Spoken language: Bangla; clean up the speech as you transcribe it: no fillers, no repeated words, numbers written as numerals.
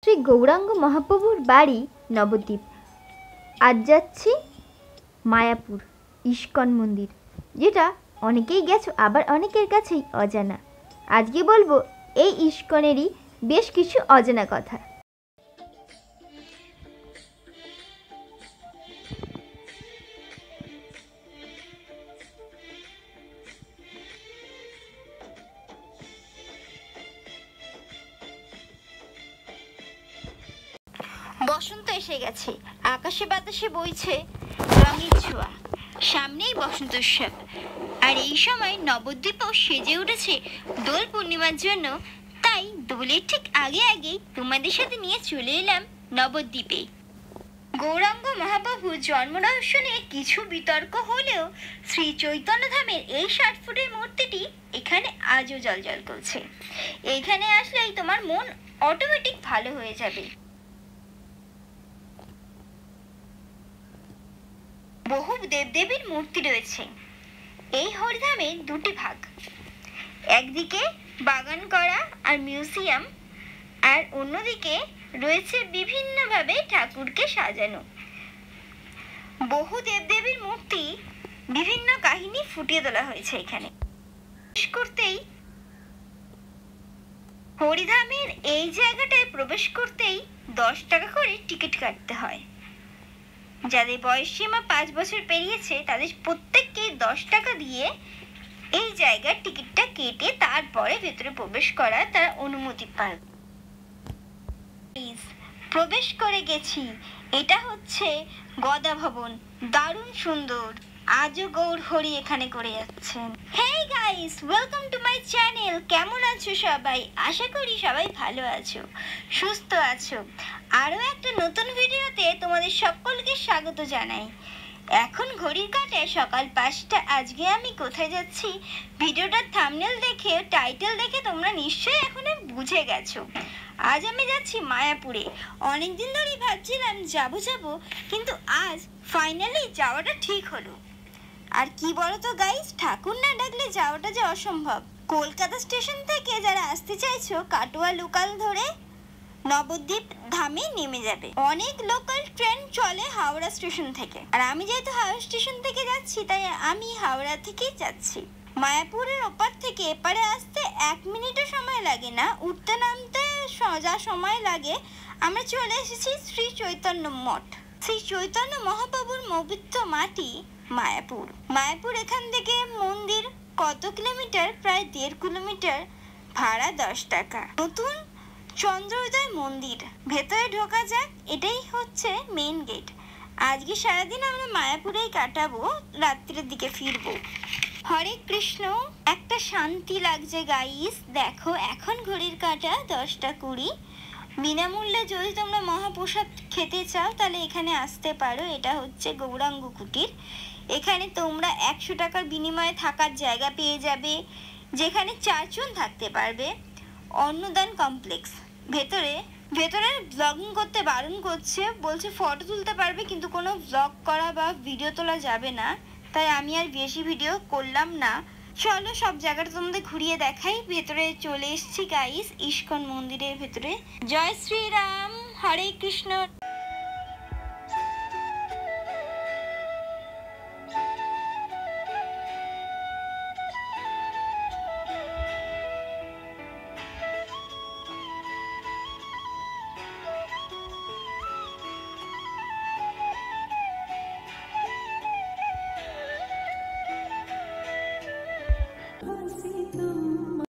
শ্রী গৌরাঙ্গ মহাপ্রভুর বাড়ি নবদ্বীপ। আজ যাচ্ছি মায়াপুর ইস্কন মন্দির, যেটা অনেকেই গেছো আবার অনেকের কাছেই অজানা। আজকে বলবো এই ইস্কনেরই বেশ কিছু অজানা কথা। বসন্ত এসে গেছে, আকাশে বাতাসে বইছে রঙের ছোঁয়া। সামনেই বসন্ত উৎসব, আর এই সময় নবদ্বীপও সেজে উঠেছে দোল পূর্ণিমার জন্য। তাই দোলের ঠিক আগে আগেই তোমাদের সাথে নিয়ে চলে এলাম নবদ্বীপে। গৌরাঙ্গ মহাপ্রভুর জন্ম রহস্য নিয়ে কিছু বিতর্ক হলেও শ্রী চৈতন্য ধামের এই 60 ফুটের মূর্তিটি এখানে আজও জ্বলজ্বল করছে। এখানে আসলেই তোমার মন অটোমেটিক ভালো হয়ে যাবে। বহু দেবদেবীর মূর্তি রয়েছে। এই হরিধামে দুটি ভাগ, একদিকে বাগান করা আর মিউজিয়াম, আর অন্যদিকে রয়েছে বিভিন্নভাবে ঠাকুরকে সাজানো। বহু দেবদেবীর মূর্তি, বিভিন্ন কাহিনী ফুটিয়ে তোলা হয়েছে এখানে। করতেই হরিধামের এই জায়গাটায় প্রবেশ করতেই 10 টাকা করে টিকিট কাটতে হয়। যাদের বয়স সীমা 5 বছর পেরিয়েছে তাদের প্রত্যেককেই 10 টাকা দিয়ে এই জায়গার টিকিটটা কেটে তারপরে ভেতরে প্রবেশ করার তারা অনুমতি পায়। প্রবেশ করে গেছি। এটা হচ্ছে গদা ভবন, দারুণ সুন্দর। আজও গৌর হরি এখানে করে যাচ্ছেন। Hey guys, welcome to my channel. কেমন আছো সবাই? আশা করি সবাই ভালো আছো, সুস্থ আছো। আরও একটা নতুন ভিডিওতে তোমাদের সকলকে স্বাগত জানাই। এখন ঘড়ির কাঁটায় সকাল 5টা। আজকে আমি কোথায় যাচ্ছি ভিডিওটার থাম্বনেল দেখে, টাইটেল দেখে তোমরা নিশ্চয়ই এখন বুঝে গেছো। আজ আমি যাচ্ছি মায়াপুরে। অনেকদিন ধরেই ভাবছিলাম যাবো, কিন্তু আজ ফাইনালি যাওয়াটা ঠিক হলো। আর কি বলতো গাইস, ঠাকুর না ডাকলে যাওয়াটা যে অসম্ভব। কলকাতা স্টেশন থেকে যারা আসতে চাইছো কাটোয়া লোকাল ধরে নবদ্বীপ ধামে নেমে যাবে। অনেক লোকাল ট্রেন চলে হাওড়া স্টেশন থেকে, আর আমি যেহেতু হাওড়া স্টেশন থেকে যাচ্ছি তাই আমি হাওড়া থেকেই যাচ্ছি। মায়াপুরের ওপার থেকে এপারে আসতে 1 মিনিটও সময় লাগে না। উঠতে নামতে যা সময় লাগে। আমরা চলে এসেছি শ্রী চৈতন্য মঠ। শ্রী চৈতন্য মহাপ্রভুর পবিত্র মাটি মায়াপুর। মায়াপুর এখান থেকে মন্দির কত কিলোমিটার? প্রায় 1.5 কিলোমিটার। ভাড়া 10 টাকা। নতুন চন্দ্রোদয় মন্দির। ভেতরে ঢোকা যাক, এটাই হচ্ছে মেইন গেট। আজকে সারাদিন আমরা মায়াপুরেই কাটাবো, রাত্রের দিকে ফিরবো। হরে কৃষ্ণ। একটা শান্তি লাগছে গাইস। দেখো এখন ঘড়ির কাঁটা 10টা 20। বিনামূল্যে যদি তোমরা মহাপ্রসাদ খেতে চাও তাহলে এখানে আসতে পারো। এটা হচ্ছে গৌরাঙ্গ কুটির। এখানে তোমরা 100 টাকার বিনিময়ে থাকার জায়গা পেয়ে যাবে, যেখানে 4 জন থাকতে পারবে। অন্নদান কমপ্লেক্স। ভেতরে ব্লগিং করতে বারণ করছে, বলছে ফটো তুলতে পারবে কিন্তু কোনো ব্লগ করা বা ভিডিও তোলা যাবে না। তাই আমি আর বেশি ভিডিও করলাম না। চলো সব জায়গাটা তোমাদের ঘুরিয়ে দেখাই। ভেতরে চলে এসেছি গাইস, ইস্কন মন্দিরের ভেতরে। জয় শ্রীরাম, হরে কৃষ্ণ।